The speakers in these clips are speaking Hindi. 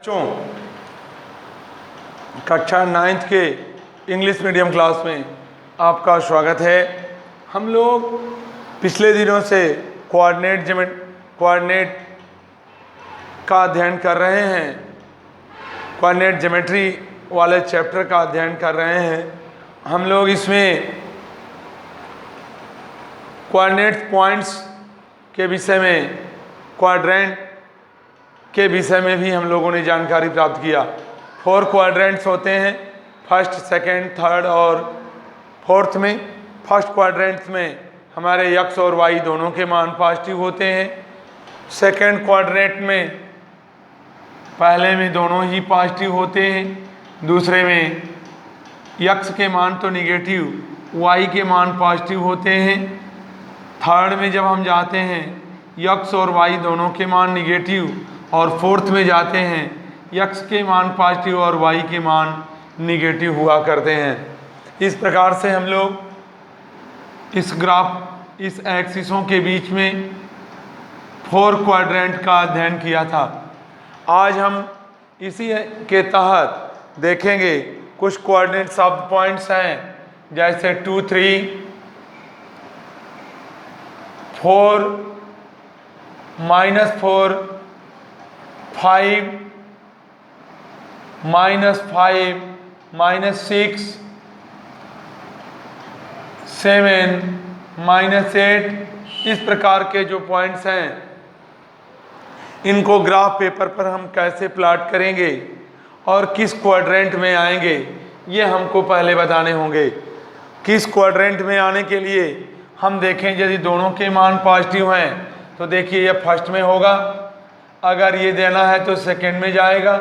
बच्चों, कक्षा 9th के इंग्लिश मीडियम क्लास में आपका स्वागत है। हम लोग पिछले दिनों से कोऑर्डिनेट का अध्ययन कर रहे हैं। कोऑर्डिनेट ज्योमेट्री वाले चैप्टर का अध्ययन कर रहे हैं। हम लोग इसमें कोऑर्डिनेट पॉइंट्स के विषय में, क्वाड्रेंट के विषय में भी हम लोगों ने जानकारी प्राप्त किया। 4 क्वाड्रेंट्स होते हैं, फर्स्ट, सेकंड, थर्ड और फोर्थ में। फर्स्ट क्वाड्रेंट्स में हमारे एक्स और वाई दोनों के मान पॉजिटिव होते हैं। सेकंड क्वाड्रेंट में पहले में दोनों ही पॉजिटिव होते हैं, दूसरे में एक्स के मान तो निगेटिव, वाई के मान पॉजिटिव होते हैं। थर्ड में जब हम जाते हैं एक्स और वाई दोनों के मान निगेटिव, और फोर्थ में जाते हैं एक्स के मान पॉजिटिव और वाई के मान निगेटिव हुआ करते हैं। इस प्रकार से हम लोग इस ग्राफ, इस एक्सिसों के बीच में 4 क्वाड्रेंट का अध्ययन किया था। आज हम इसी के तहत देखेंगे कुछ कोऑर्डिनेट सब पॉइंट्स हैं, जैसे 2, 3, 4, -4, 5, -5, -6, 7, -8। इस प्रकार के जो पॉइंट्स हैं, इनको ग्राफ पेपर पर हम कैसे प्लॉट करेंगे और किस क्वाड्रेंट में आएंगे, ये हमको पहले बताने होंगे। किस क्वाड्रेंट में आने के लिए हम देखें, यदि दोनों के मान पॉजिटिव हैं तो देखिए ये फर्स्ट में होगा, अगर ये देना है तो सेकंड में जाएगा,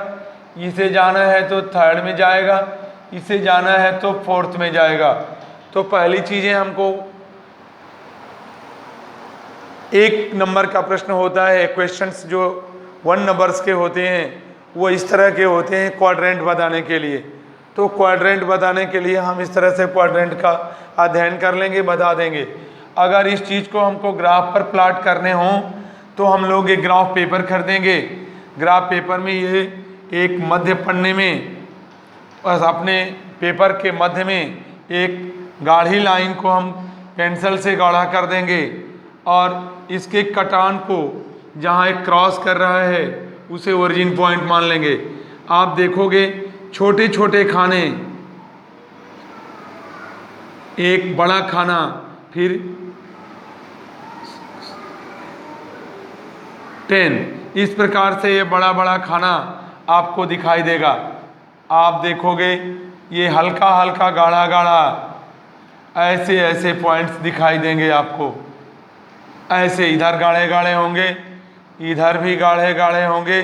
इसे जाना है तो थर्ड में जाएगा, इसे जाना है तो फोर्थ में जाएगा। तो पहली चीज़ें हमको, एक नंबर का प्रश्न होता है, क्वेश्चंस जो 1 नंबर्स के होते हैं वो इस तरह के होते हैं क्वाड्रेंट बताने के लिए। तो क्वाड्रेंट बताने के लिए हम इस तरह से क्वाड्रेंट का अध्ययन कर लेंगे, बता देंगे। अगर इस चीज़ को हमको ग्राफ पर प्लॉट करने हों तो हम लोग एक ग्राफ पेपर खरीदेंगे। ग्राफ पेपर में ये एक मध्य पन्ने में, बस अपने पेपर के मध्य में एक गाढ़ी लाइन को हम पेंसिल से गाढ़ा कर देंगे और इसके कटान को जहाँ एक क्रॉस कर रहा है उसे ओरिजिन पॉइंट मान लेंगे। आप देखोगे छोटे छोटे खाने, एक बड़ा खाना, फिर 10, इस प्रकार से ये बड़ा बड़ा खाना आपको दिखाई देगा। आप देखोगे ये हल्का हल्का गाढ़ा गाढ़ा ऐसे ऐसे पॉइंट्स दिखाई देंगे आपको। ऐसे इधर गाढ़े गाढ़े होंगे, इधर भी गाढ़े गाढ़े होंगे,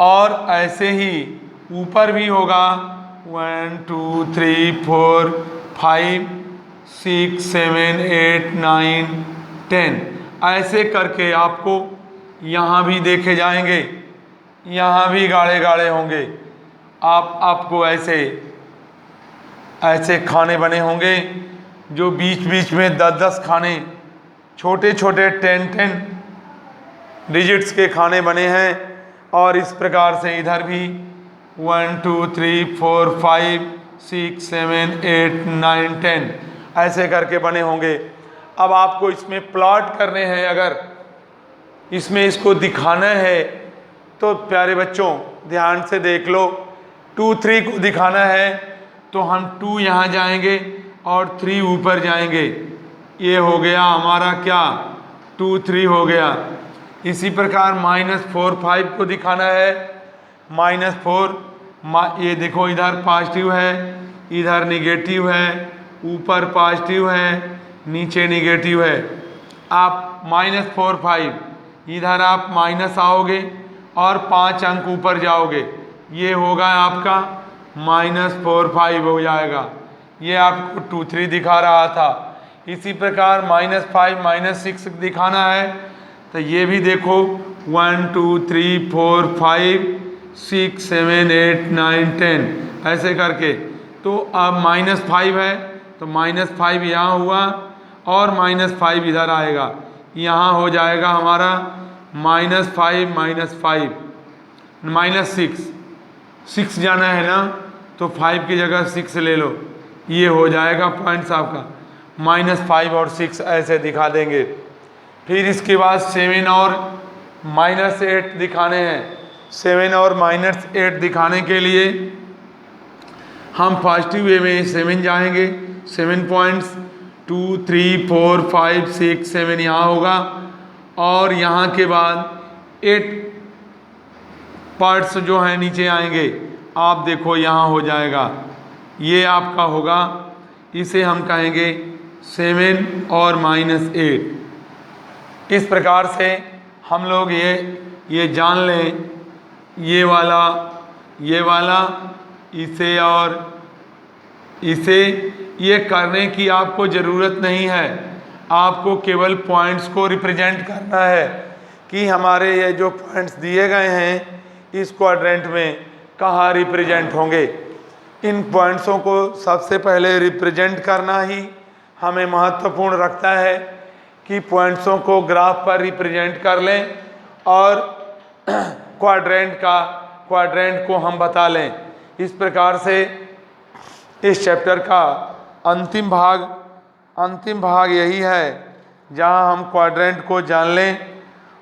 और ऐसे ही ऊपर भी होगा। 1, 2, 3, 4, 5, 6, 7, 8, 9, 10 ऐसे करके आपको यहाँ भी देखे जाएंगे, यहाँ भी गाढ़े गाढ़े होंगे। आपको ऐसे ऐसे खाने बने होंगे जो बीच बीच में 10-10 खाने, छोटे छोटे 10-10 डिजिट्स के खाने बने हैं। और इस प्रकार से इधर भी 1, 2, 3, 4, 5, 6, 7, 8, 9, 10 ऐसे करके बने होंगे। अब आपको इसमें प्लॉट करने हैं, अगर इसमें इसको दिखाना है तो प्यारे बच्चों ध्यान से देख लो। 2, 3 को दिखाना है तो हम 2 यहाँ जाएंगे और 3 ऊपर जाएंगे। ये हो गया हमारा क्या, 2, 3 हो गया। इसी प्रकार -4, 5 को दिखाना है, -4, ये देखो इधर पॉजिटिव है, इधर निगेटिव है, ऊपर पॉजिटिव है, नीचे निगेटिव है। आप -4, 5 इधर आप माइनस आओगे और 5 अंक ऊपर जाओगे, ये होगा आपका -4, 5 हो जाएगा। ये आपको 2, 3 दिखा रहा था। इसी प्रकार -5, -6 दिखाना है तो ये भी देखो 1, 2, 3, 4, 5, 6, 7, 8, 9, 10 ऐसे करके। तो अब -5 है तो -5 यहाँ हुआ और -5 इधर आएगा, यहाँ हो जाएगा हमारा -5 -6, 6 जाना है ना, तो 5 की जगह 6 ले लो, ये हो जाएगा पॉइंट्स आपका। -5 और 6 ऐसे दिखा देंगे। फिर इसके बाद 7 और -8 दिखाने हैं। 7 और -8 दिखाने के लिए हम पॉजिटिव वे में 7 जाएंगे, 7 पॉइंट्स, 2 3 4 5 6 7 यहाँ होगा, और यहाँ के बाद 8 पार्ट्स जो हैं नीचे आएंगे। आप देखो यहाँ हो जाएगा, ये आपका होगा, इसे हम कहेंगे 7 और -8। इस प्रकार से हम लोग ये जान लें, ये वाला इसे और इसे, ये करने की आपको ज़रूरत नहीं है। आपको केवल पॉइंट्स को रिप्रेजेंट करना है कि हमारे ये जो पॉइंट्स दिए गए हैं इस क्वाड्रेंट में कहाँ रिप्रेजेंट होंगे। इन पॉइंट्सों को सबसे पहले रिप्रेजेंट करना ही हमें महत्वपूर्ण रखता है कि पॉइंट्सों को ग्राफ पर रिप्रेजेंट कर लें और क्वाड्रेंट को हम बता लें। इस प्रकार से इस चैप्टर का अंतिम भाग यही है जहां हम क्वाड्रेंट को जान लें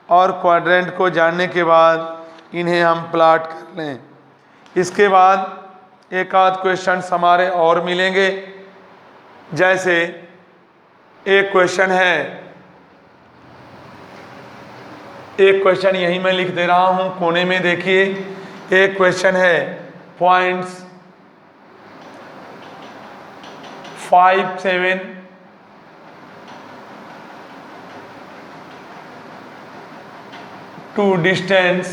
और क्वाड्रेंट को जानने के बाद इन्हें हम प्लॉट कर लें। इसके बाद एक आध क्वेश्चन हमारे और मिलेंगे। जैसे एक क्वेश्चन यहीं मैं लिख दे रहा हूं कोने में, देखिए। एक क्वेश्चन है points 5 7 to distance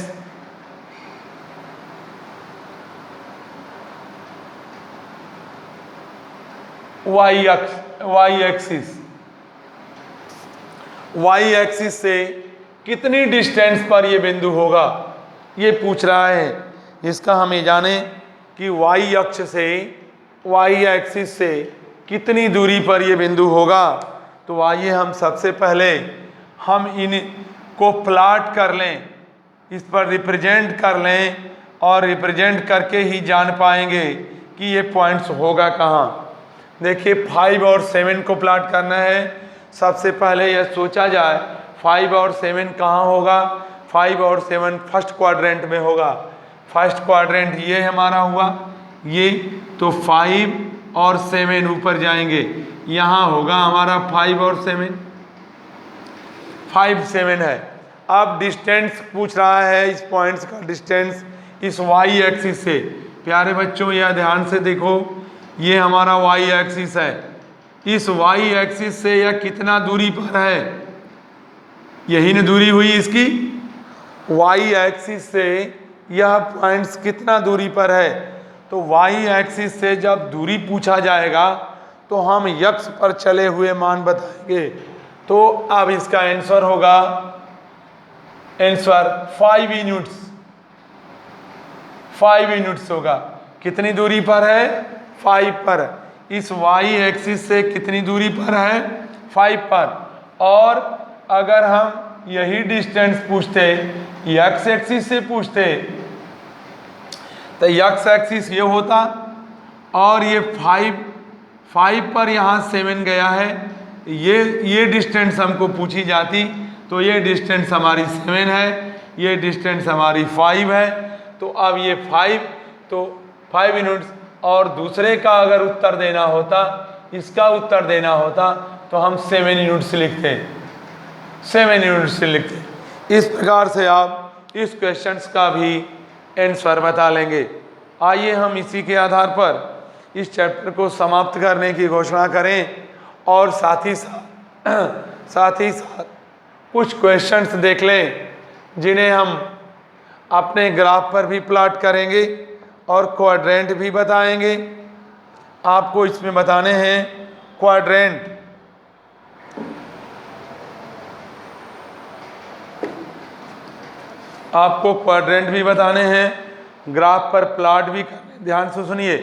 y axis से कितनी डिस्टेंस पर ये बिंदु होगा, ये पूछ रहा है। इसका हमें जाने कि y अक्ष से, y एक्सिस से कितनी दूरी पर ये बिंदु होगा। तो आइए हम सबसे पहले हम इनको प्लॉट कर लें, इस पर रिप्रेजेंट कर लें, और रिप्रेजेंट करके ही जान पाएंगे कि ये पॉइंट्स होगा कहाँ। देखिए 5 और 7 को प्लॉट करना है। सबसे पहले यह सोचा जाए 5 और 7 कहाँ होगा। 5 और 7 फर्स्ट क्वाड्रेंट में होगा। फर्स्ट क्वाड्रेंट ये हमारा हुआ, ये तो 5 और 7 ऊपर जाएंगे, यहाँ होगा हमारा 5 और 7, 5 7 है। अब डिस्टेंस पूछ रहा है, इस पॉइंट्स का डिस्टेंस इस y एक्सिस से। प्यारे बच्चों यह ध्यान से देखो, ये हमारा y एक्सिस है। इस y एक्सिस से यह कितना दूरी पर है, यही न दूरी हुई इसकी। y एक्सिस से यह पॉइंट्स कितना दूरी पर है, तो y एक्सिस से जब दूरी पूछा जाएगा तो हम x पर चले हुए मान बताएंगे। तो अब इसका आंसर होगा, आंसर 5 यूनिट्स होगा। कितनी दूरी पर है, 5 पर। इस y एक्सिस से कितनी दूरी पर है, 5 पर। और अगर हम यही डिस्टेंस पूछते x एक्सिस से पूछते तो x एक्सिस ये होता, और ये 5 पर यहाँ 7 गया है, ये डिस्टेंस हमको पूछी जाती तो ये डिस्टेंस हमारी 7 है, ये डिस्टेंस हमारी 5 है। तो अब ये 5 यूनिट्स, और दूसरे का अगर उत्तर देना होता, इसका उत्तर देना होता तो हम 7 यूनिट्स लिखते, 7 यूनिट्स लिखते। इस प्रकार से आप इस क्वेश्चंस का भी आंसर बता लेंगे। आइए हम इसी के आधार पर इस चैप्टर को समाप्त करने की घोषणा करें, और साथ ही साथ कुछ क्वेश्चंस देख लें जिन्हें हम अपने ग्राफ पर भी प्लॉट करेंगे और क्वाड्रेंट भी बताएंगे। आपको इसमें बताने हैं क्वाड्रेंट। आपको क्वाड्रेंट भी बताने हैं, ग्राफ पर प्लॉट भी करने। ध्यान से सुनिए,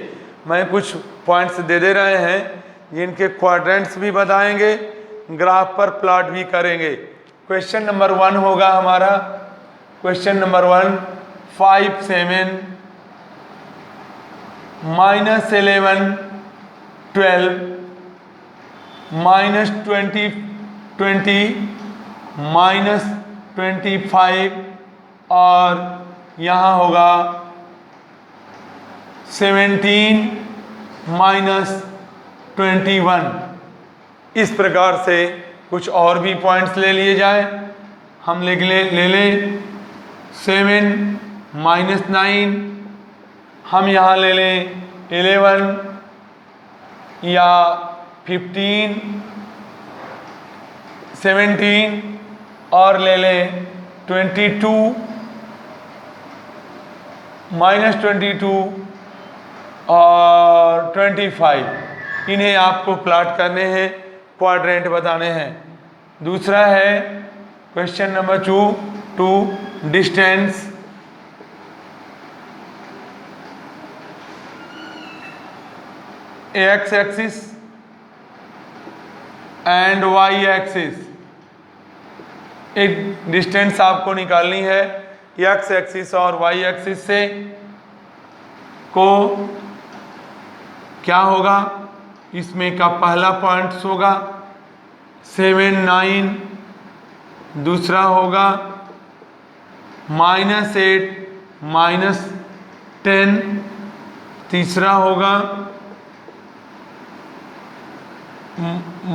मैं कुछ पॉइंट्स दे रहे हैं जिनके क्वाड्रेंट्स भी बताएंगे, ग्राफ पर प्लॉट भी करेंगे। क्वेश्चन नंबर 1 होगा हमारा, क्वेश्चन नंबर 1 5 7 -11 12 -20 -25 और यहाँ होगा 17 -21। इस प्रकार से कुछ और भी पॉइंट्स ले लिए जाए। हम ले लें 7 -9, हम यहाँ ले लें 11 या 15 17 और ले लें 22 -22 और 25। इन्हें आपको प्लॉट करने हैं, क्वाड्रेंट बताने हैं। दूसरा है question number 2 distance x axis and y axis. एक डिस्टेंस आपको निकालनी है एक्स एक्सिस और वाई एक्सिस से। को क्या होगा, इसमें का पहला पॉइंट्स होगा 7 9, दूसरा होगा -8 -10, तीसरा होगा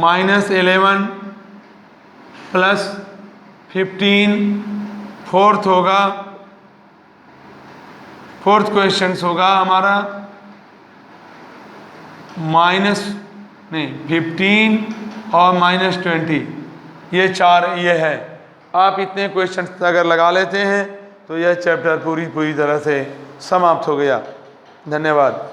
-11 +15, फोर्थ होगा, फोर्थ क्वेश्चन होगा हमारा 15 और -20। ये 4 ये है। आप इतने क्वेश्चंस अगर लगा लेते हैं तो यह चैप्टर पूरी तरह से समाप्त हो गया। धन्यवाद।